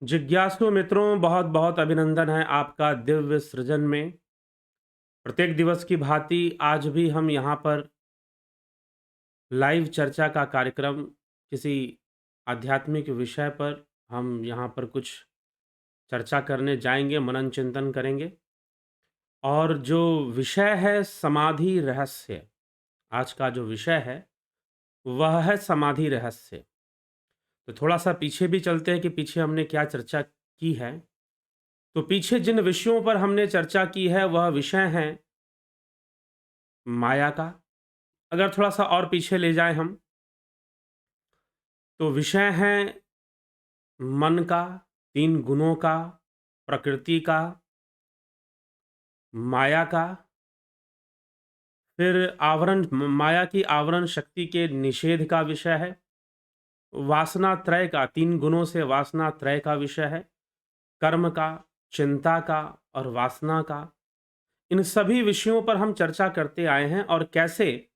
जिज्ञासु मित्रों, बहुत बहुत अभिनंदन है आपका दिव्य सृजन में। प्रत्येक दिवस की भांति आज भी हम यहाँ पर लाइव चर्चा का कार्यक्रम किसी आध्यात्मिक विषय पर हम यहाँ पर कुछ चर्चा करने जाएंगे, मनन चिंतन करेंगे। और जो विषय है समाधि रहस्य, आज का जो विषय है वह है समाधि रहस्य। तो थोड़ा सा पीछे भी चलते हैं कि पीछे हमने क्या चर्चा की है। तो पीछे जिन विषयों पर हमने चर्चा की है वह विषय हैं माया का। अगर थोड़ा-सा और पीछे ले जाएँ हम, तो विषय हैं मन का, 3 गुणों का, प्रकृति का, माया का, फिर आवरण माया की आवरण शक्ति के निषेध का विषय है, वासना त्रय का, 3 गुणों से वासना त्रय का विषय है, कर्म का, चिंता का और वासना का। इन सभी विषयों पर हम चर्चा करते आए हैं और कैसे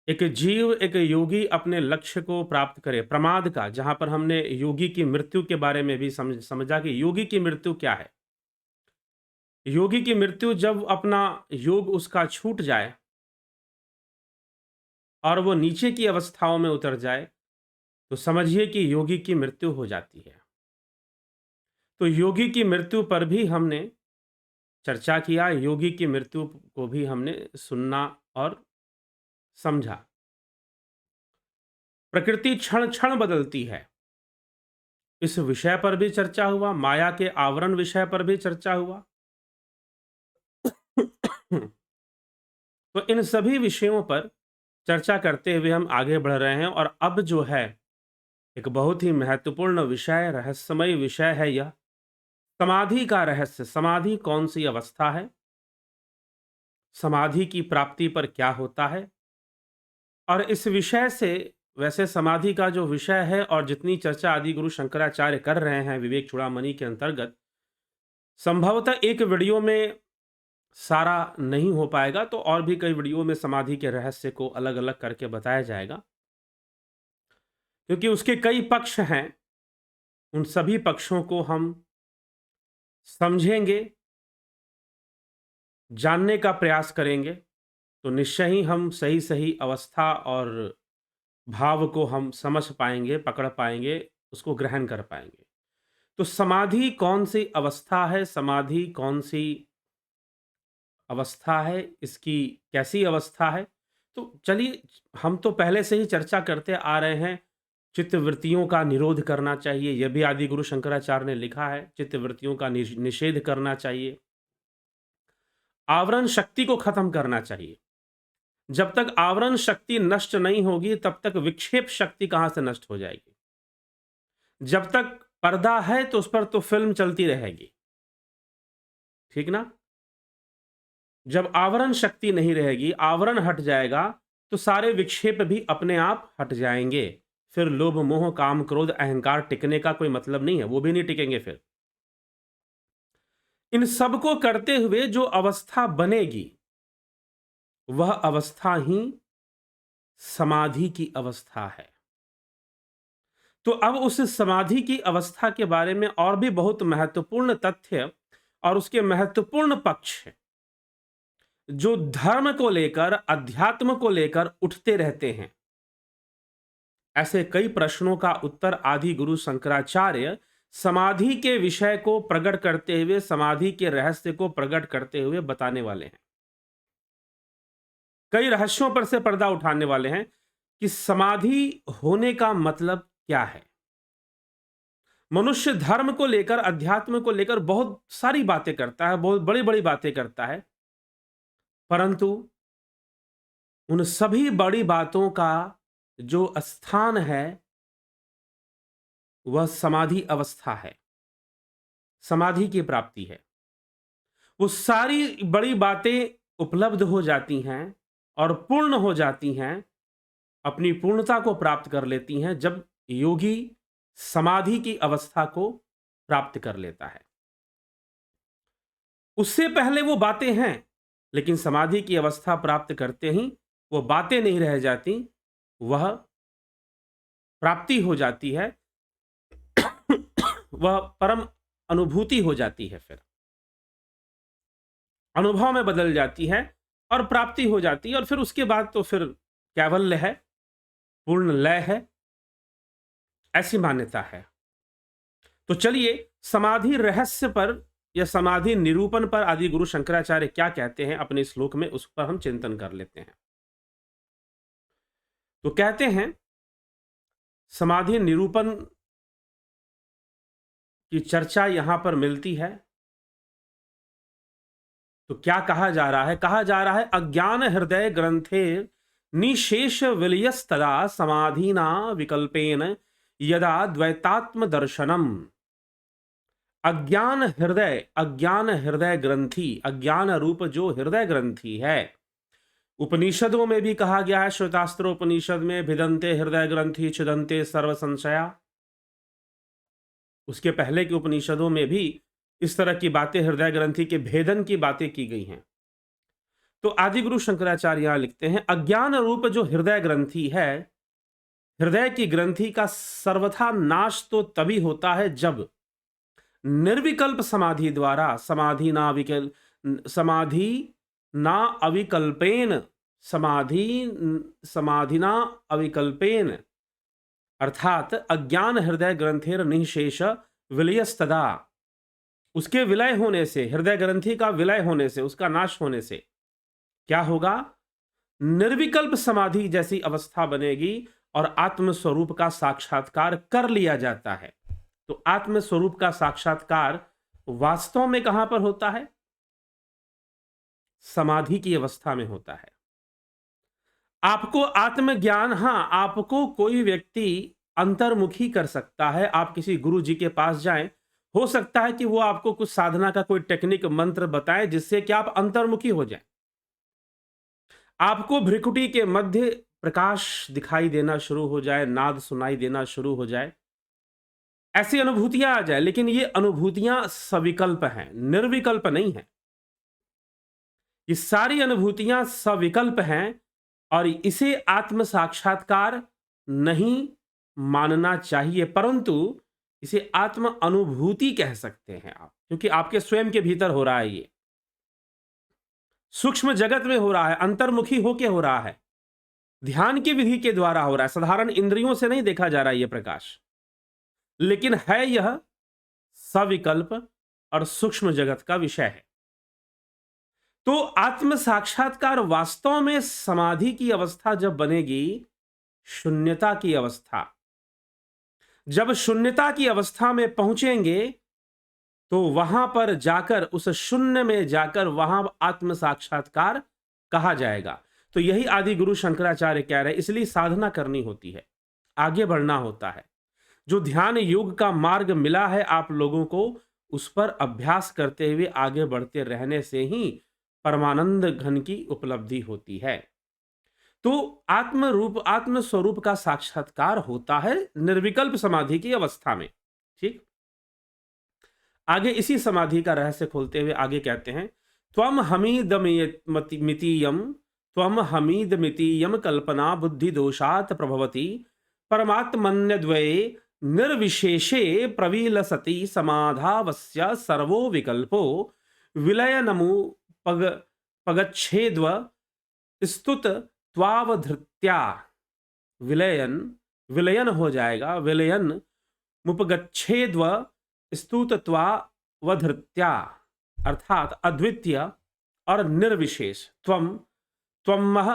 एक जीव, एक योगी अपने लक्ष्य को प्राप्त करे। प्रमाद का, जहाँ पर हमने योगी की मृत्यु के बारे में भी समझा कि योगी की मृत्यु क्या है। योगी की मृत्यु जब अपना योग उसका छूट जाए और वो नीचे की अवस्थाओं में उतर जाए, तो समझिए कि योगी की मृत्यु हो जाती है। तो योगी की मृत्यु पर भी हमने चर्चा किया, योगी की मृत्यु को भी हमने सुनना और समझा। प्रकृति क्षण-क्षण बदलती है, इस विषय पर भी चर्चा हुआ, माया के आवरण विषय पर भी चर्चा हुआ। तो इन सभी विषयों पर चर्चा करते हुए हम आगे बढ़ रहे हैं और अब जो है एक बहुत ही महत्वपूर्ण विषय, रहस्यमय विषय है यह समाधि का रहस्य। समाधि कौन सी अवस्था है? समाधि की प्राप्ति पर क्या होता है? और इस विषय से, वैसे समाधि का जो विषय है और जितनी चर्चा आदि गुरु शंकराचार्य कर रहे हैं विवेक चूड़ामणि के अंतर्गत, संभवतः एक वीडियो में सारा नहीं हो पाएगा, तो और भी कई वीडियो में समाधि के रहस्य को अलग-अलग करके बताया जाएगा। क्योंकि उसके कई पक्ष हैं, उन सभी पक्षों को हम समझेंगे, जानने का प्रयास करेंगे, तो निश्चय ही हम सही-सही अवस्था और भाव को हम समझ पाएँगे, पकड़ पाएँगे, उसको ग्रहण कर पाएँगे। तो समाधि कौन-सी अवस्था है? समाधि कौन-सी अवस्था है? इसकी कैसी अवस्था है? तो चलिए, हम तो पहले से ही चर्चा करते आ रहे हैं, चित्तवृत्तियों का निरोध करना चाहिए, यह भी आदि गुरु शंकराचार्य ने लिखा है, चित्तवृत्तियों का निषेध करना चाहिए। आवरण शक्ति को खत्म करना चाहिए। जब तक आवरण शक्ति नष्ट नहीं होगी, तब तक विक्षेप शक्ति कहाँ से नष्ट हो जाएगी? जब तक पर्दा है, तो उस पर तो फ़िल्म चलती रहेगी। ठीक ना? जब आवरण शक्ति नहीं रहेगी, आवरण हट जाएगा, तो सारे विक्षेप भी अपने आप हट जाएँगे। फिर लोभ, मोह, काम, क्रोध, अहंकार टिकने का कोई मतलब नहीं है, वो भी नहीं टिकेंगे फिर। इन सब को करते हुए जो अवस्था बनेगी, वह अवस्था ही समाधि की अवस्था है। तो अब उस समाधि की अवस्था के बारे में और भी बहुत महत्वपूर्ण तथ्य और उसके महत्वपूर्ण पक्ष हैं, जो धर्म को लेकर, अध्यात्म को लेकर उठते रहते हैं। ऐसे कई प्रश्नों का उत्तर आदि गुरु शंकराचार्य समाधि के विषय को प्रकट करते हुए, समाधि के रहस्य को प्रकट करते हुए बताने वाले हैं। कई रहस्यों पर से पर्दा उठाने वाले हैं कि समाधि होने का मतलब क्या है। मनुष्य धर्म को लेकर, अध्यात्म को लेकर बहुत सारी बातें करता है, बहुत बड़ी-बड़ी बातें करता है, परंतु उन सभी बड़ी बातों का जो स्थान है, वह समाधि अवस्था है, समाधि की प्राप्ति है। वो सारी बड़ी बातें उपलब्ध हो जाती हैं और पूर्ण हो जाती हैं, अपनी पूर्णता को प्राप्त कर लेती हैं, जब योगी समाधि की अवस्था को प्राप्त कर लेता है। उससे पहले वो बातें हैं, लेकिन समाधि की अवस्था प्राप्त करते ही वो बातें नहीं रह जाती, वह प्राप्ति हो जाती है। वह परम अनुभूति हो जाती है, फिर अनुभव में बदल जाती है और प्राप्ति हो जाती है, और फिर उसके बाद तो फिर कैवल्य है, पूर्ण लय है, ऐसी मान्यता है। तो चलिए समाधि रहस्य पर या समाधि निरूपण पर आदि गुरु शंकराचार्य क्या कहते हैं अपने श्लोक में, उस पर हम चिंतन कर लेते हैं। तो कहते हैं समाधि निरूपण की चर्चा यहां पर मिलती है। तो क्या कहा जा रहा है? कहा जा रहा है अज्ञान हृदय ग्रंथे निशेष विलयस्तदा समाधिना विकल्पेन यदा द्वैतात्म दर्शनम। अज्ञान हृदय ग्रंथि, अज्ञान रूप जो हृदय ग्रंथि है, उपनिषदों में भी कहा गया है, श्वेतास्त्र उपनिषद में भिदंते हृदय ग्रंथि छिदंते सर्व संशया। उसके पहले के उपनिषदों में भी इस तरह की बातें, हृदय ग्रंथि के भेदन की बातें की गई हैं। तो आदि गुरु शंकराचार्य यहां लिखते हैं अज्ञान रूप जो हृदय ग्रंथि है, हृदय की ग्रंथि का सर्वथा नाश तो तभी होता है जब निर्विकल्प समाधि द्वारा समाधि ना अविकल्पेन समाधिना अविकल्पेन, अर्थात अज्ञान हृदय ग्रंथेर निशेष विलयस्तदा, उसके विलय होने से, हृदय ग्रंथि का विलय होने से, उसका नाश होने से क्या होगा? निर्विकल्प समाधि जैसी अवस्था बनेगी और आत्म स्वरूप का साक्षात्कार कर लिया जाता है। तो आत्म स्वरूप का साक्षात्कार वास्तव में कहां पर होता है? समाधि की अवस्था में होता है। आपको आत्मज्ञान, हां, आपको कोई व्यक्ति अंतर्मुखी कर सकता है। आप किसी गुरु जी के पास जाएं, हो सकता है कि वो आपको कुछ साधना का कोई टेक्निक मंत्र बताएं जिससे कि आप अंतर्मुखी हो जाएं। आपको भ्रिकुटी के मध्य प्रकाश दिखाई देना शुरू हो जाए, नाद सुनाई देना शुरू हो जाए, ऐसी अनुभूतियां आ जाए। लेकिन ये अनुभूतियां सविकल्प हैं, निर्विकल्प नहीं है। ये सारी अनुभूतियां सविकल्प हैं और इसे आत्म साक्षात्कार नहीं मानना चाहिए, परंतु इसे आत्म अनुभूति कह सकते हैं आप, क्योंकि आपके स्वयं के भीतर हो रहा है। ये सूक्ष्म जगत में हो रहा है, अंतर्मुखी होके हो रहा है, ध्यान की विधि के द्वारा हो रहा है। साधारण इंद्रियों से नहीं देखा जा रहा है ये प्रकाश, लेकिन है यह सविकल्प और सूक्ष्म जगत का विषय है। तो आत्म साक्षात्कार वास्तव में समाधि की अवस्था जब बनेगी, शून्यता की अवस्था, जब शून्यता की अवस्था में पहुंचेंगे तो वहां पर जाकर, उस शून्य में जाकर वहां आत्म साक्षात्कार कहा जाएगा। तो यही आदि गुरु शंकराचार्य कह रहे हैं। इसलिए साधना करनी होती है, आगे बढ़ना होता है। जो ध्यान योग का मार्ग मिला है आप लोगों को, उस पर अभ्यास करते हुए आगे बढ़ते रहने से ही परमानंद घन की उपलब्धि होती है। तो आत्म स्वरूप का साक्षात्कार होता है निर्विकल्प समाधि की अवस्था में। ठीक, आगे इसी समाधि का रहस्य खोलते हुए आगे कहते हैं त्वम हमीद मितीयम कल्पना बुद्धि दोषात प्रभवती परमात्मन्यद्वये निर्विशेषे प्रविलसति समाधावस्य सर्वो विकल्पो विलयनमु पगच्छेद्व स्तुत त्वावधृत्या। विलयन हो जाएगा, विलयन मुपगच्छेद्व स्तुतत्वावधृत्या, अर्थात अद्वितीय और निर्विशेष। त्वमः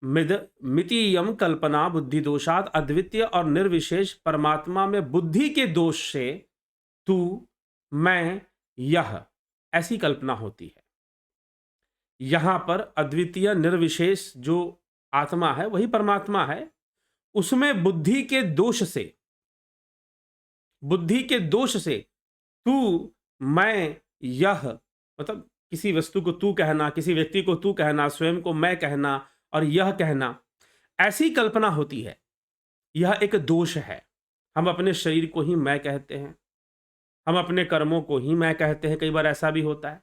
मितीयम कल्पना बुद्धि दोषात, अद्वितीय और निर्विशेष परमात्मा में बुद्धि के दोष से तू, मैं, यह, ऐसी कल्पना होती है। यहां पर अद्वितीय निर्विशेष जो आत्मा है वही परमात्मा है। उसमें बुद्धि के दोष से तू, मैं, यह, मतलब किसी वस्तु को तू कहना, किसी व्यक्ति को तू कहना, स्वयं को मैं कहना और यह कहना, ऐसी कल्पना होती है। यह एक दोष है। हम अपने शरीर को ही मैं कहते हैं, हम अपने कर्मों को ही मैं कहते हैं, कई बार ऐसा भी होता है।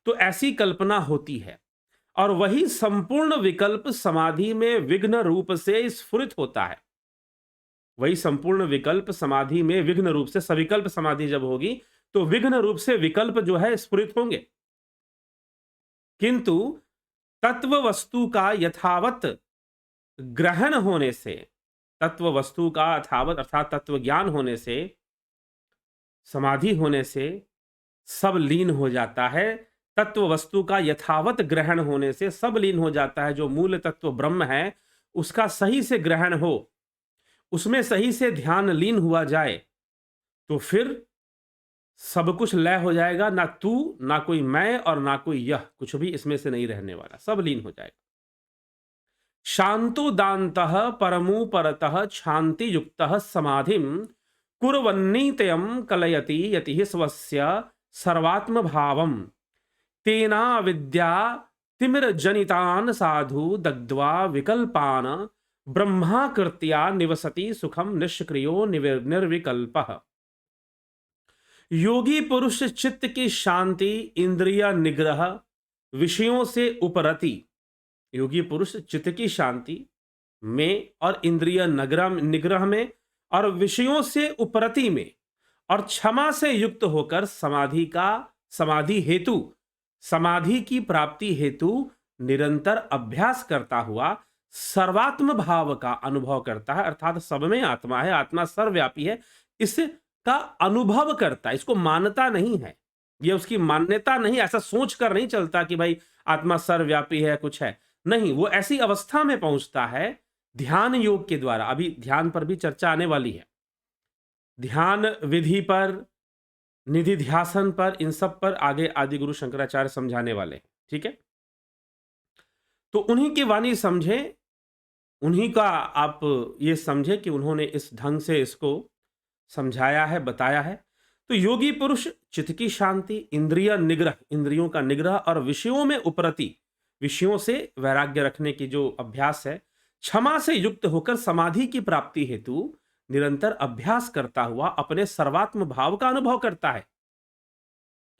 तो ऐसी कल्पना होती है और वही संपूर्ण विकल्प समाधि में विघ्न रूप से स्फुरित होता है। वही संपूर्ण विकल्प समाधि में विघ्न रूप से, सविकल्प समाधि जब होगी तो विघ्न रूप से विकल्प जो है स्फुरित होंगे, किंतु तत्व वस्तु का यथावत ग्रहण होने से, तत्व वस्तु का यथावत अर्थात तत्व ज्ञान होने से, समाधि होने से सब लीन हो जाता है। तत्व वस्तु का यथावत ग्रहण होने से सब लीन हो जाता है। जो मूल तत्व ब्रह्म है उसका सही से ग्रहण हो, उसमें सही से ध्यान लीन हुआ जाए तो फिर सब कुछ लय हो जाएगा। ना तू, ना कोई मैं और ना कोई यह, कुछ भी इसमें से नहीं रहने वाला, सब लीन हो जाएगा। शांतो दान्तः परमु परतः शांति युक्तः समाधिम कुर्वन्नीतयं कलयति यतिः स्वस्य सर्वात्म भावम तेना विद्या तिमिर जनितान साधु दग्ध्वा विकल्पान ब्रह्माकृत्या निवसति सुखम निष्क्रियो निर्विकल्पः। योगी पुरुष चित्त की शांति, इंद्रिय निग्रह, विषयों से उपरति, योगी पुरुष चित्त की शांति में और इंद्रिय निग्रह में और विषयों से उपरति में और क्षमा से युक्त होकर समाधि हेतु, समाधि की प्राप्ति हेतु निरंतर अभ्यास करता हुआ सर्वात्म भाव का अनुभव करता है। अर्थात सब में आत्मा है, आत्मा सर्वव्यापी है, इसका अनुभव करता है। इसको मानता नहीं है, ये उसकी मान्यता नहीं, ऐसा सोच कर नहीं चलता कि भाई आत्मा सर्वव्यापी है, कुछ है नहीं। वो ऐसी अवस्था में पहुंचता है ध्यान योग के द्वारा। अभी ध्यान पर भी चर्चा आने वाली है, ध्यान विधि पर, निधि ध्यासन पर, इन सब पर आगे आदि गुरु शंकराचार्य समझाने वाले हैं। ठीक है, तो उन्हीं की वाणी समझे, उन्हीं का आप ये समझे कि उन्होंने इस ढंग से इसको समझाया है, बताया है। तो योगी पुरुष चित्त की शांति, इंद्रिय निग्रह, इंद्रियों का निग्रह और विषयों में उपरति, विषयों से वैराग्य रखने की जो अभ्यास है, क्षमा से युक्त होकर समाधि की प्राप्ति हेतु निरंतर अभ्यास करता हुआ अपने सर्वात्म भाव का अनुभव करता है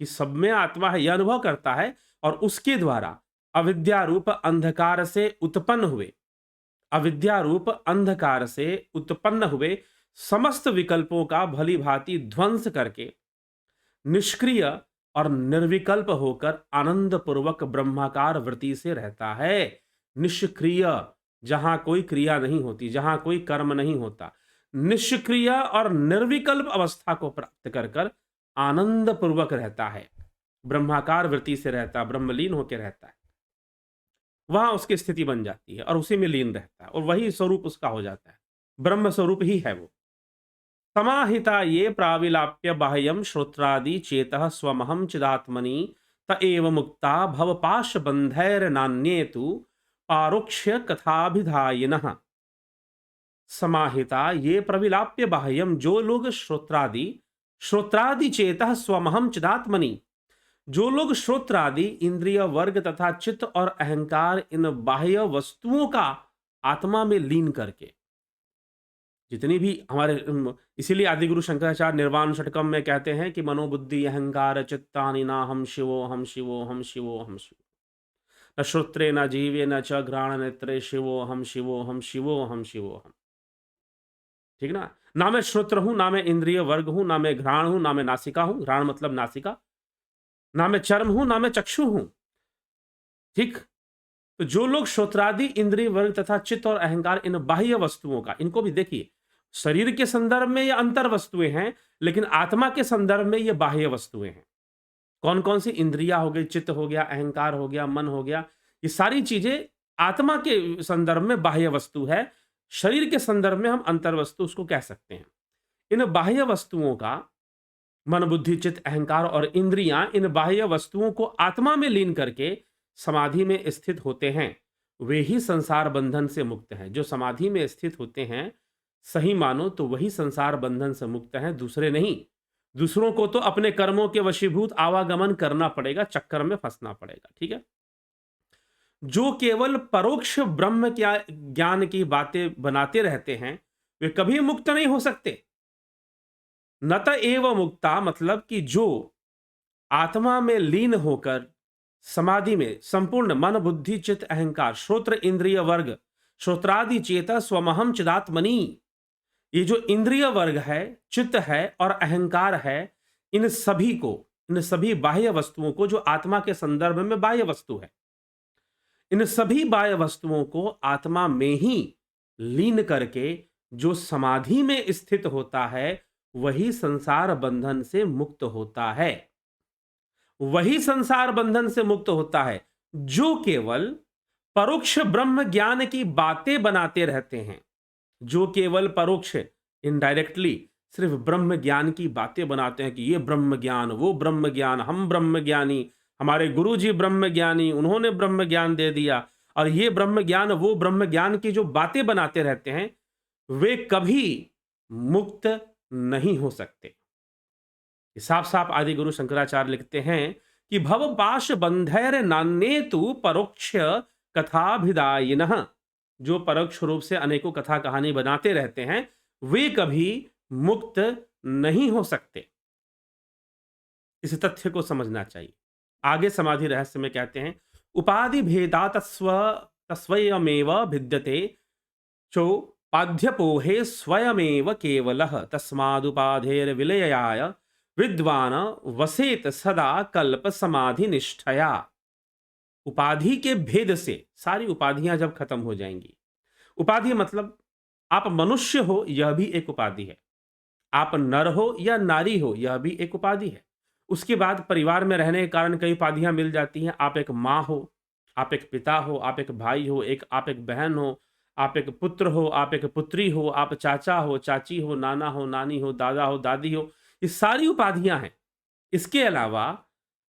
कि सब में आत्मा है, यह अनुभव करता है। और उसके द्वारा अविद्या रूप अंधकार से उत्पन्न हुए, अविद्या रूप अंधकार से उत्पन्न हुए समस्त विकल्पों का भली भांति ध्वंस करके निष्क्रिय और निर्विकल्प होकर आनंद पूर्वक ब्रह्माकार वृत्ति से रहता है। निष्क्रिय, जहां कोई क्रिया नहीं होती, जहां कोई कर्म नहीं होता, निष्क्रिय और निर्विकल्प अवस्था को प्राप्त कर कर आनंद पूर्वक रहता है, ब्रह्माकार वृत्ति से रहता, ब्रह्मलीन होकर रहता है। वहां उसकी स्थिति बन जाती है और उसी में लीन रहता है और वही स्वरूप उसका हो जाता है, ब्रह्म स्वरूप ही है वो। समाहिता ये प्राविलाप्य बाह्यम श्रोत्रादि चेतः स्वमहम चिदात्मनि त एव मुक्ता भवपाश बंधैर नान्ये तु पारोक्ष्य कथाभिधायिनः। समाहिता ये प्रविलाप्य बाह्यम, जो लोग श्रोत्रादि चेतः स्वमहम चिदात्मनि, जो लोग श्रोत्रादि इंद्रिय वर्ग तथा चित्त और अहंकार इन बाह्य वस्तुओं का आत्मा में लीन करके, जितनी भी हमारे इसीलिए आदिगुरु शंकराचार्य निर्वाण षटकम में कहते हैं कि मनोबुद्धि अहंकार चित्तानि ना हम शिवो हम शिवो हम शिवो हम शिवो, न श्रोत्रे न जीवे न च घ्राण नेत्रे शिवो हम शिवो हम शिवो हम शिवो हम। ठीक ना, ना मैं श्रोत्र हूं, ना मैं इंद्रिय वर्ग हूं, ना मैं घ्राण हूं, ना मैं नासिका हूं, घ्राण मतलब नासिका, ना मैं चर्म हूं, ना मैं चक्षु हूं। ठीक, तो जो लोग श्रोत्रादि इंद्रिय वर्ग तथा चित्त और अहंकार इन बाह्य वस्तुओं का, इनको भी देखिए, शरीर के संदर्भ में ये अंतर वस्तुएं हैं, लेकिन आत्मा के संदर्भ में ये बाह्य वस्तुएं हैं। कौन कौन सी? इंद्रिया हो गई, चित्त हो गया, अहंकार हो गया, मन हो गया, ये सारी चीजें आत्मा के संदर्भ में बाह्य वस्तु है। शरीर के संदर्भ में हम अंतर वस्तु उसको कह सकते हैं। इन बाह्य वस्तुओं का, मन बुद्धि चित्त अहंकार और इंद्रियां, इन बाह्य वस्तुओं को आत्मा में लीन करके समाधि में स्थित होते हैं, वे ही संसार बंधन से मुक्त हैं। जो समाधि में स्थित होते हैं, सही मानो तो वही संसार बंधन से मुक्त हैं, दूसरे नहीं। दूसरों को तो अपने कर्मों के वशीभूत आवागमन करना पड़ेगा, चक्कर में फंसना पड़ेगा। ठीक है, जो केवल परोक्ष ब्रह्म ज्ञान की बातें बनाते रहते हैं, वे कभी मुक्त नहीं हो सकते। न त एव मुक्ता, मतलब कि जो आत्मा में लीन होकर समाधि में संपूर्ण मन बुद्धि चित्त अहंकार श्रोत्र इंद्रिय वर्ग श्रोत्रादि चेता स्वमहम चिदात्मनि, ये जो इंद्रिय वर्ग है, चित्त है और अहंकार है, इन सभी को, इन सभी बाह्य वस्तुओं को, जो आत्मा के संदर्भ में बाह्य वस्तु है, इन सभी बाह्य वस्तुओं को आत्मा में ही लीन करके जो समाधि में स्थित होता है, वही संसार बंधन से मुक्त होता है। वही संसार बंधन से मुक्त होता है जो केवल परोक्ष ब्रह्म ज्ञान की बातें बनाते रहते हैं, जो केवल परोक्ष, इनडायरेक्टली सिर्फ ब्रह्म ज्ञान की बातें बनाते हैं कि ये ब्रह्म ज्ञान, वो ब्रह्म ज्ञान, हम ब्रह्म ज्ञानी, हमारे गुरु जी ब्रह्म ज्ञानी, उन्होंने ब्रह्म ज्ञान दे दिया, और ये ब्रह्म ज्ञान, वो ब्रह्म ज्ञान की जो बातें बनाते रहते हैं, वे कभी मुक्त नहीं हो सकते। साफ साफ आदि गुरु शंकराचार्य लिखते हैं कि भव पाश बंधैर नान्ये तु परोक्ष कथाभिदायिनः, जो परोक्ष रूप से अनेकों कथा कहानी बनाते रहते हैं, वे कभी मुक्त नहीं हो सकते। इस तथ्य को समझना चाहिए। आगे समाधि रहस्य में कहते हैं, उपाधि भेदा तस्वयमेव भिद्यते चो पाध्यपोहे स्वयमेव केवलः तस्मादुपाधेर विलयाय विद्वान वसेत सदा कल्प समाधि निष्ठया। उपाधि के भेद से सारी उपाधियां जब खत्म हो जाएंगी, उपाधि मतलब आप मनुष्य हो, यह भी एक उपाधि है, आप नर हो या नारी हो, यह भी एक उपाधि है। उसके बाद परिवार में रहने के कारण कई उपाधियां मिल जाती हैं। आप एक माँ हो, आप एक पिता हो, आप एक भाई हो, आप एक बहन हो, आप एक पुत्र हो, आप एक पुत्री हो, आप चाचा हो, चाची हो, नाना हो, नानी हो, दादा हो, दादी हो, ये सारी उपाधियां हैं। इसके अलावा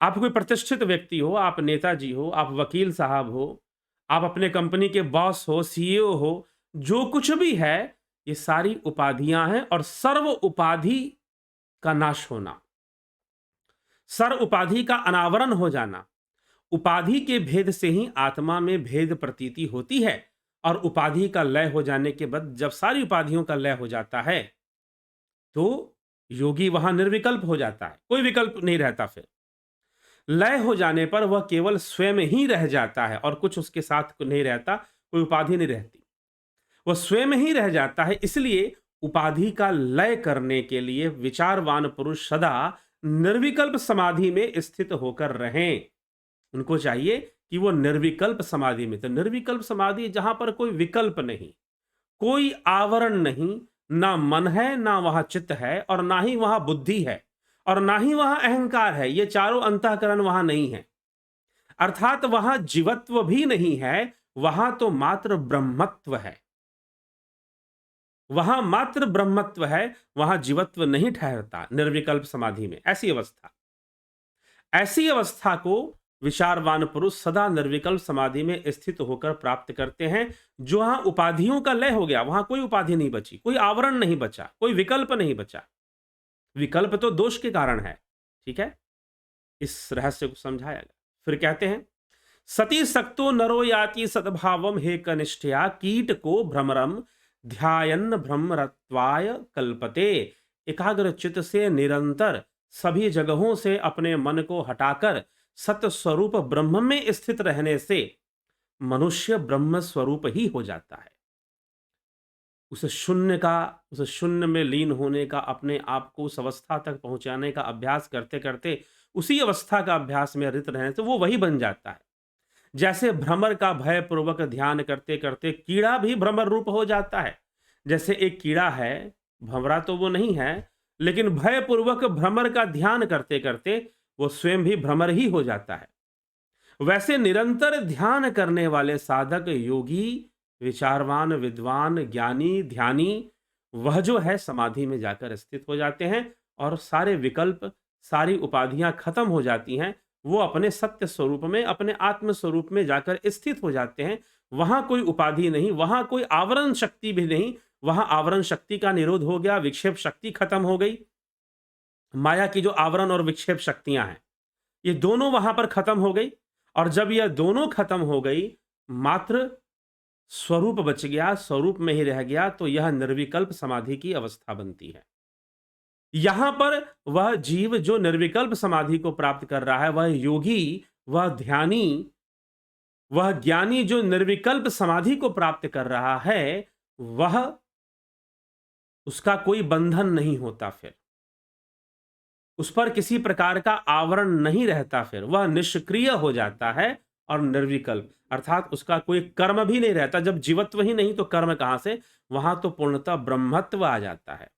आप कोई प्रतिष्ठित व्यक्ति हो, आप नेताजी हो, आप वकील साहब हो, आप अपने कंपनी के बॉस हो, सीईओ हो, जो कुछ भी है, ये सारी उपाधियां हैं। और सर्व उपाधि का नाश होना, सर्व उपाधि का अनावरण हो जाना, उपाधि के भेद से ही आत्मा में भेद प्रतीति होती है। और उपाधि का लय हो जाने के बाद, जब सारी उपाधियों का लय हो जाता है, तो योगी वहां निर्विकल्प हो जाता है, कोई विकल्प नहीं रहता। फिर लय हो जाने पर वह केवल स्वयं ही रह जाता है और कुछ उसके साथ नहीं रहता, कोई उपाधि नहीं रहती, वह स्वयं ही रह जाता है। इसलिए उपाधि का लय करने के लिए विचारवान पुरुष सदा निर्विकल्प समाधि में स्थित होकर रहें। उनको चाहिए कि वो निर्विकल्प समाधि में, तो निर्विकल्प समाधि जहां पर कोई विकल्प नहीं, कोई आवरण नहीं, ना मन है, ना वहां चित्त है, और ना ही वहां बुद्धि है, और ना ही वहां अहंकार है, ये चारों अंतःकरण वहां नहीं है। अर्थात वहां जीवत्व भी नहीं है, वहां तो मात्र ब्रह्मत्व है, वहां मात्र ब्रह्मत्व है, वहां जीवत्व नहीं ठहरता निर्विकल्प समाधि में। ऐसी अवस्था को विचारवान पुरुष सदा निर्विकल्प समाधि में स्थित होकर प्राप्त करते हैं। जहां उपाधियों का लय हो गया, वहां कोई उपाधि नहीं बची, कोई आवरण नहीं बचा, कोई विकल्प नहीं बचा। विकल्प तो दोष के कारण है। ठीक है, इस रहस्य को समझाया गया। फिर कहते हैं, सती सक्तो नरो याति सद्भावम हे कनिष्ठया कीट को भ्रमरम ध्यायन भ्रमरत्वाय कल्पते। एकाग्र चित्त से निरंतर सभी जगहों से अपने मन को हटाकर सत्य स्वरूप ब्रह्म में स्थित रहने से मनुष्य ब्रह्म स्वरूप ही हो जाता है। उस शून्य में लीन होने का, अपने आप को उस अवस्था तक पहुंचाने का अभ्यास करते करते, उसी अवस्था का अभ्यास में रत रहने से वो वही बन जाता है। जैसे भ्रमर का भय पूर्वक ध्यान करते करते कीड़ा भी भ्रमर रूप हो जाता है। जैसे एक कीड़ा है, भंवरा तो वो नहीं है, लेकिन भय पूर्वक भ्रमर का ध्यान करते करते वो स्वयं भी भ्रमर ही हो जाता है। वैसे निरंतर ध्यान करने वाले साधक, योगी, विचारवान, विद्वान, ज्ञानी, ध्यानी, वह जो है समाधि में जाकर स्थित हो जाते हैं और सारे विकल्प, सारी उपाधियां खत्म हो जाती हैं। वो अपने सत्य स्वरूप में, अपने आत्म स्वरूप में जाकर स्थित हो जाते हैं। वहां कोई उपाधि नहीं, वहां कोई आवरण शक्ति भी नहीं, वहां आवरण शक्ति का निरोध हो गया, विक्षेप शक्ति खत्म हो गई। माया की जो आवरण और विक्षेप शक्तियां हैं, ये दोनों वहां पर खत्म हो गई। और जब यह दोनों खत्म हो गई, मात्र स्वरूप बच गया, स्वरूप में ही रह गया, तो यह निर्विकल्प समाधि की अवस्था बनती है। यहां पर वह जीव जो निर्विकल्प समाधि को प्राप्त कर रहा है, वह योगी, वह ध्यानी, वह ज्ञानी जो निर्विकल्प समाधि को प्राप्त कर रहा है, वह उसका कोई बंधन नहीं होता, फिर उस पर किसी प्रकार का आवरण नहीं रहता, फिर वह निष्क्रिय हो जाता है और निर्विकल्प, अर्थात उसका कोई कर्म भी नहीं रहता। जब जीवत्व ही नहीं तो कर्म कहां से? वहां तो पूर्णतः ब्रह्मत्व आ जाता है,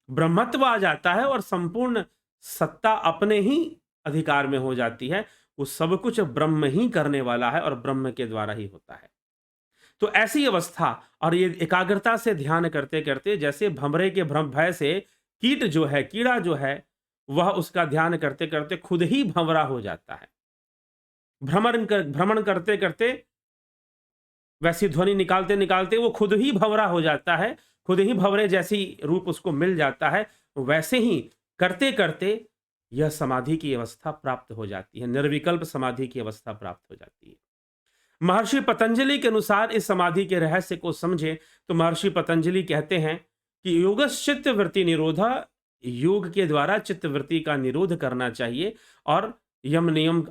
ब्रह्मत्व आ जाता है और संपूर्ण सत्ता अपने ही अधिकार में हो जाती है। वो सब कुछ ब्रह्म ही करने वाला है और ब्रह्म के द्वारा ही होता है। तो ऐसी अवस्था और ये एकाग्रता से ध्यान करते करते, जैसे भंवरे के भ्रम भय से कीट जो है, कीड़ा जो है, वह उसका ध्यान करते करते खुद ही भंवरा हो जाता है। भ्रमण करते करते, वैसी ध्वनि निकालते निकालते वो खुद ही भंवरा हो जाता है, खुद ही भंवरे जैसी रूप उसको मिल जाता है। वैसे ही करते करते यह समाधि की अवस्था प्राप्त हो जाती है, निर्विकल्प समाधि की अवस्था प्राप्त हो जाती है। महर्षि पतंजलि के अनुसार इस समाधि के रहस्य को समझे तो महर्षि पतंजलि कहते हैं कि योगश्चित्त वृत्ति निरोधा, योग के द्वारा चित्त वृत्ति का निरोध करना चाहिए और यम नियम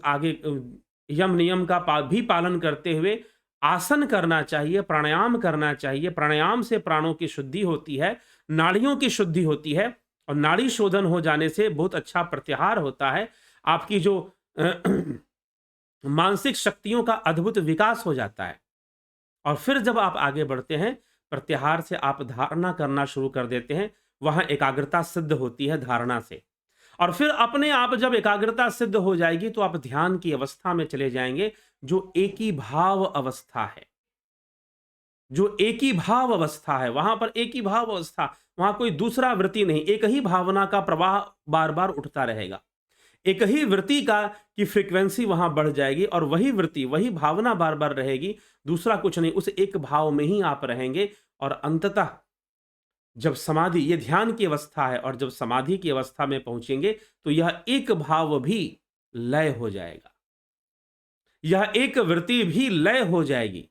का भी पालन करते हुए आसन करना चाहिए, प्राणायाम करना चाहिए। प्राणायाम से प्राणों की शुद्धि होती है, नाड़ियों की शुद्धि होती है और नाड़ी शोधन हो जाने से बहुत अच्छा प्रत्याहार होता है। आपकी जो मानसिक शक्तियों का अद्भुत विकास हो जाता है और फिर जब आप आगे बढ़ते हैं, प्रत्याहार से आप धारणा करना शुरू कर देते हैं। वहां एकाग्रता सिद्ध होती है धारणा से, और फिर अपने आप जब एकाग्रता सिद्ध हो जाएगी तो आप ध्यान की अवस्था में चले जाएंगे, जो एकी भाव अवस्था है। जो एकी भाव अवस्था है, वहां पर एकी भाव अवस्था, वहां कोई दूसरा वृत्ति नहीं, एक ही भावना का प्रवाह बार बार उठता रहेगा। एक ही वृत्ति का की फ्रीक्वेंसी वहां बढ़ जाएगी और वही वृत्ति, वही भावना बार बार रहेगी, दूसरा कुछ नहीं, उस एक भाव में ही आप रहेंगे। और अंततः जब समाधि, ये ध्यान की अवस्था है, और जब समाधि की अवस्था में पहुंचेंगे तो यह एक भाव भी लय हो जाएगा, यह एक वृत्ति भी लय हो जाएगी।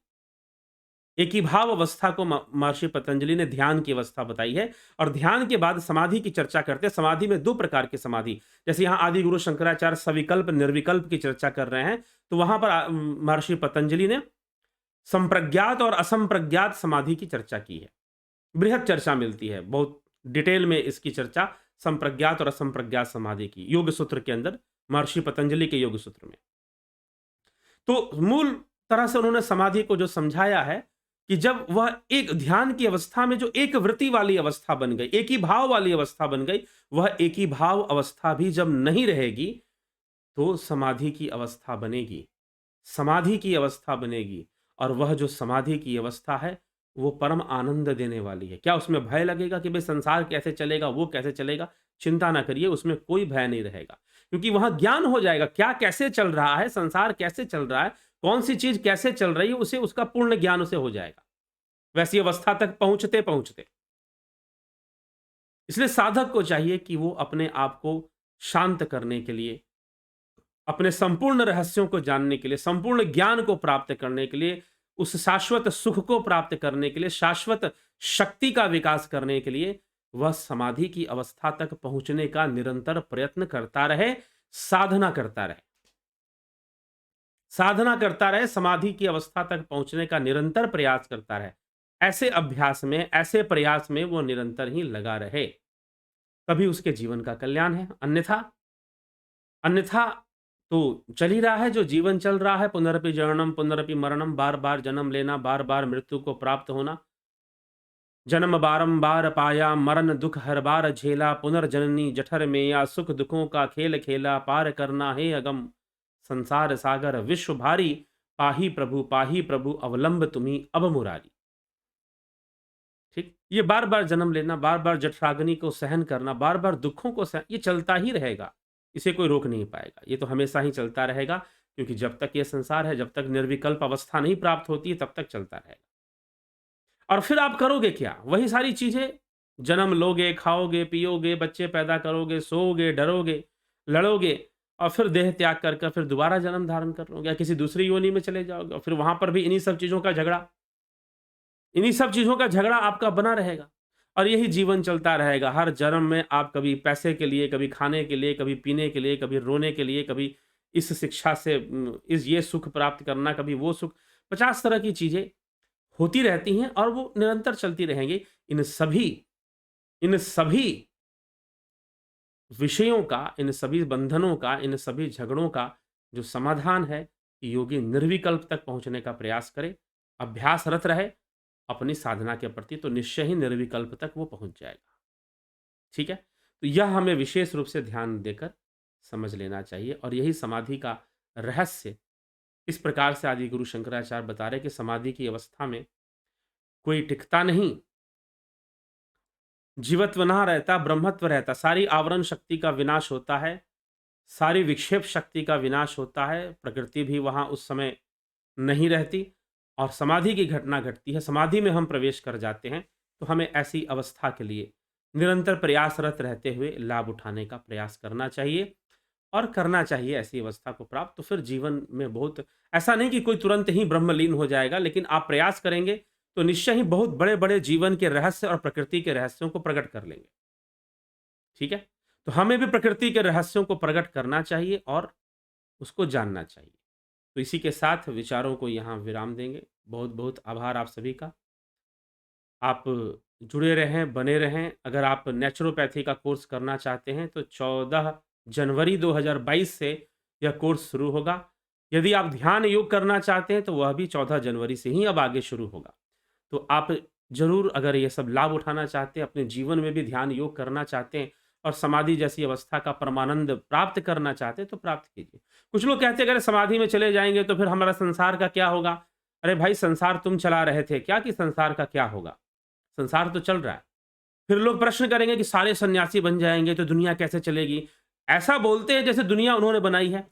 एक ही भाव अवस्था को महर्षि पतंजलि ने ध्यान की अवस्था बताई है। और ध्यान के बाद समाधि की चर्चा करते हैं। समाधि में दो प्रकार की समाधि, जैसे यहां आदि गुरु शंकराचार्य सविकल्प निर्विकल्प की चर्चा कर रहे हैं, तो वहां पर महर्षि पतंजलि ने संप्रज्ञात और असंप्रज्ञात समाधि की चर्चा की है। बृहद चर्चा मिलती है, बहुत डिटेल में इसकी चर्चा संप्रज्ञात और असंप्रज्ञात समाधि की योग सूत्र के अंदर, महर्षि पतंजलि के योग सूत्र में। तो मूल तरह से उन्होंने समाधि को जो समझाया है कि जब वह एक ध्यान की अवस्था में जो एक वृत्ति वाली अवस्था बन गई, एक ही भाव वाली अवस्था बन गई, वह एक ही भाव अवस्था भी जब नहीं रहेगी तो समाधि की अवस्था बनेगी, समाधि की अवस्था बनेगी। और वह जो समाधि की अवस्था है वो परम आनंद देने वाली है। क्या उसमें भय लगेगा कि भाई संसार कैसे चलेगा, वो कैसे चलेगा? चिंता ना करिए, उसमें कोई भय नहीं रहेगा, क्योंकि वहां ज्ञान हो जाएगा क्या कैसे चल रहा है, संसार कैसे चल रहा है, कौन सी चीज कैसे चल रही है, उसे उसका पूर्ण ज्ञान उसे हो जाएगा वैसी अवस्था तक पहुंचते पहुंचते। इसलिए साधक को चाहिए कि वो अपने आप को शांत करने के लिए, अपने संपूर्ण रहस्यों को जानने के लिए, संपूर्ण ज्ञान को प्राप्त करने के लिए, उस शाश्वत सुख को प्राप्त करने के लिए, शाश्वत शक्ति का विकास करने के लिए वह समाधि की अवस्था तक पहुंचने का निरंतर प्रयत्न करता रहे, साधना करता रहे, साधना करता रहे, समाधि की अवस्था तक पहुंचने का निरंतर प्रयास करता रहे। ऐसे अभ्यास में, ऐसे प्रयास में वो निरंतर ही लगा रहे, तभी उसके जीवन का कल्याण है। अन्यथा अन्यथा तो चल ही रहा है, जो जीवन चल रहा है, पुनरपि जननम पुनरपि मरणम, बार बार जन्म लेना, बार बार मृत्यु को प्राप्त होना, जन्म बारंबार पाया, मरण दुख हर बार झेला, पुनर्जननी जठर में या, सुख दुखों का खेल खेला, पार करना है अगम संसार सागर, विश्व भारी, पाही प्रभु अवलंब तुम्ही अब मुरारी। ठीक, ये बार बार जन्म लेना, बार बार जठराग्नि को सहन करना, बार बार दुखों को सहन, ये चलता ही रहेगा, इसे कोई रोक नहीं पाएगा, ये तो हमेशा ही चलता रहेगा, क्योंकि जब तक ये संसार है, जब तक निर्विकल्प अवस्था नहीं प्राप्त होती है, तब तक चलता रहेगा। और फिर आप करोगे क्या? वही सारी चीजें, जन्म लोगे, खाओगे, पियोगे, बच्चे पैदा करोगे, सोओगे, डरोगे, लड़ोगे, और फिर देह त्याग कर फिर दोबारा जन्म धारण कर लोगे या किसी दूसरी योनि में चले जाओगे, और फिर वहां पर भी इन्हीं सब चीजों का झगड़ा, इन्हीं सब चीजों का झगड़ा आपका बना रहेगा, और यही जीवन चलता रहेगा। हर जन्म में आप कभी पैसे के लिए, कभी खाने के लिए, कभी पीने के लिए, कभी रोने के लिए, कभी इस शिक्षा से इस ये सुख प्राप्त करना, कभी वो सुख, 50 तरह की चीजें होती रहती हैं और वो निरंतर चलती रहेंगी। इन सभी इन सभी विषयों का, इन सभी बंधनों का, इन सभी झगड़ों का जो समाधान है कि योगी निर्विकल्प तक पहुँचने का प्रयास करे, अभ्यासरत रहे अपनी साधना के प्रति, तो निश्चय ही निर्विकल्प तक वो पहुँच जाएगा। ठीक है? तो यह हमें विशेष रूप से ध्यान देकर समझ लेना चाहिए और यही समाधि का रहस्य इस प्रकार से आदि गुरु शंकराचार्य बता रहे कि समाधि की अवस्था में कोई टिकता नहीं, जीवत्व ना रहता, ब्रह्मत्व रहता, सारी आवरण शक्ति का विनाश होता है, सारी विक्षेप शक्ति का विनाश होता है, प्रकृति भी वहाँ उस समय नहीं रहती और समाधि की घटना घटती है। समाधि में हम प्रवेश कर जाते हैं, तो हमें ऐसी अवस्था के लिए निरंतर प्रयासरत रहते हुए लाभ उठाने का प्रयास करना चाहिए और करना चाहिए ऐसी अवस्था को प्राप्त। तो फिर जीवन में बहुत ऐसा नहीं कि कोई तुरंत ही ब्रह्मलीन हो जाएगा, लेकिन आप प्रयास करेंगे तो निश्चय ही बहुत बड़े-बड़े जीवन के रहस्य और प्रकृति के रहस्यों को प्रकट कर लेंगे। ठीक है? तो हमें भी प्रकृति के रहस्यों को प्रकट करना चाहिए और उसको जानना चाहिए। तो इसी के साथ विचारों को यहाँ विराम देंगे। बहुत-बहुत आभार आप सभी का। आप जुड़े रहें, बने रहें। अगर आप नेचुरोपैथी का कोर्स करना चाहते हैं तो 14 जनवरी 2022 से यह कोर्स शुरू होगा। यदि आप ध्यान योग करना चाहते हैं तो वह भी 14 जनवरी से ही अब आगे शुरू होगा। तो आप ज़रूर अगर ये सब लाभ उठाना चाहते हैं, अपने जीवन में भी ध्यान योग करना चाहते हैं और समाधि जैसी अवस्था का परमानंद प्राप्त करना चाहते हैं तो प्राप्त कीजिए। कुछ लोग कहते हैं अगर समाधि में चले जाएँगे तो फिर हमारा संसार का क्या होगा? अरे भाई संसार तुम चला रहे थे क्या कि संसार का क्या होगा? संसार तो चल रहा है। फिर लोग प्रश्न करेंगे कि सारे सन्यासी बन जाएँगे तो दुनिया कैसे चलेगी? ऐसा बोलते हैं जैसे दुनिया उन्होंने बनाई है।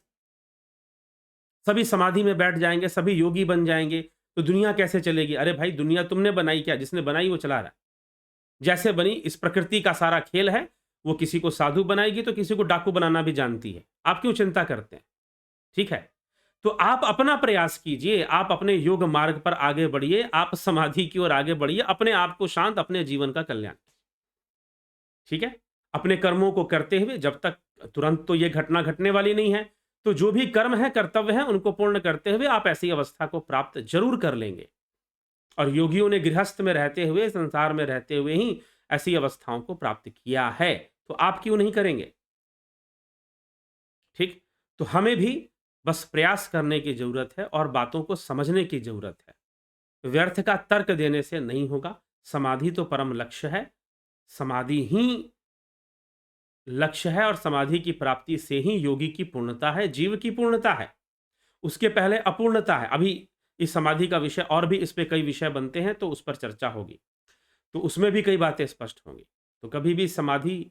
सभी समाधि में बैठ जाएँगे, सभी योगी बन जाएँगे, तो दुनिया कैसे चलेगी? अरे भाई दुनिया तुमने बनाई क्या? जिसने बनाई वो चला रहा है। जैसे बनी इस प्रकृति का सारा खेल है, वो किसी को साधु बनाएगी तो किसी को डाकू बनाना भी जानती है। आप क्यों चिंता करते हैं? ठीक है? तो आप अपना प्रयास कीजिए, आप अपने योग मार्ग पर आगे बढ़िए, आप समाधि की ओर आगे बढ़िए, अपने आप को शांत, अपने जीवन का कल्याण। ठीक है? अपने कर्मों को करते हुए जब तक तुरंत तो ये घटना घटने वाली नहीं है, तो जो भी कर्म है, कर्तव्य है, उनको पूर्ण करते हुए आप ऐसी अवस्था को प्राप्त ज़रूर कर लेंगे। और योगियों ने गृहस्थ में रहते हुए, संसार में रहते हुए ही ऐसी अवस्थाओं को प्राप्त किया है, तो आप क्यों नहीं करेंगे? ठीक? तो हमें भी बस प्रयास करने की ज़रूरत है और बातों को समझने की ज़रूरत है। व्यर्थ का तर्क देने से नहीं होगा, समाधि तो परम लक्ष्य है। समाधि ही लक्ष्य है और समाधि की प्राप्ति से ही योगी की पूर्णता है, जीव की पूर्णता है। उसके पहले अपूर्णता है। अभी इस समाधि का विषय और भी इस पे कई विषय बनते हैं तो उस पर चर्चा होगी। तो उसमें भी कई बातें स्पष्ट होंगी। तो कभी भी समाधि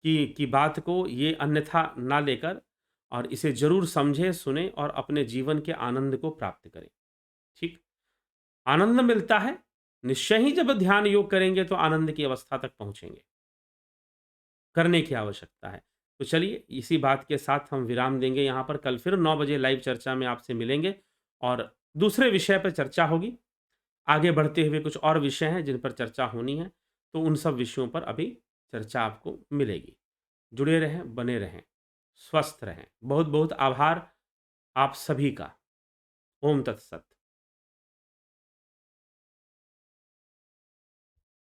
की बात को ये अन्यथा ना लेकर और इसे ज़रूर समझें, सुनें और अपने जीवन के आनंद को प्राप्त करें। ठीक? आनंद मिलता है, निश्चय ही जब ध्यान योग करेंगे तो आनंद की अवस्था तक पहुँचेंगे। करने की आवश्यकता है। तो चलिए इसी बात के साथ हम विराम देंगे यहाँ पर। कल फिर 9 बजे लाइव चर्चा में आपसे मिलेंगे और दूसरे विषय पर चर्चा होगी। आगे बढ़ते हुए कुछ और विषय हैं जिन पर चर्चा होनी है, तो उन सब विषयों पर अभी चर्चा आपको मिलेगी। जुड़े रहें, बने रहें, स्वस्थ रहें। बहुत-बहुत आभार आप सभी का। ओम तत्सत।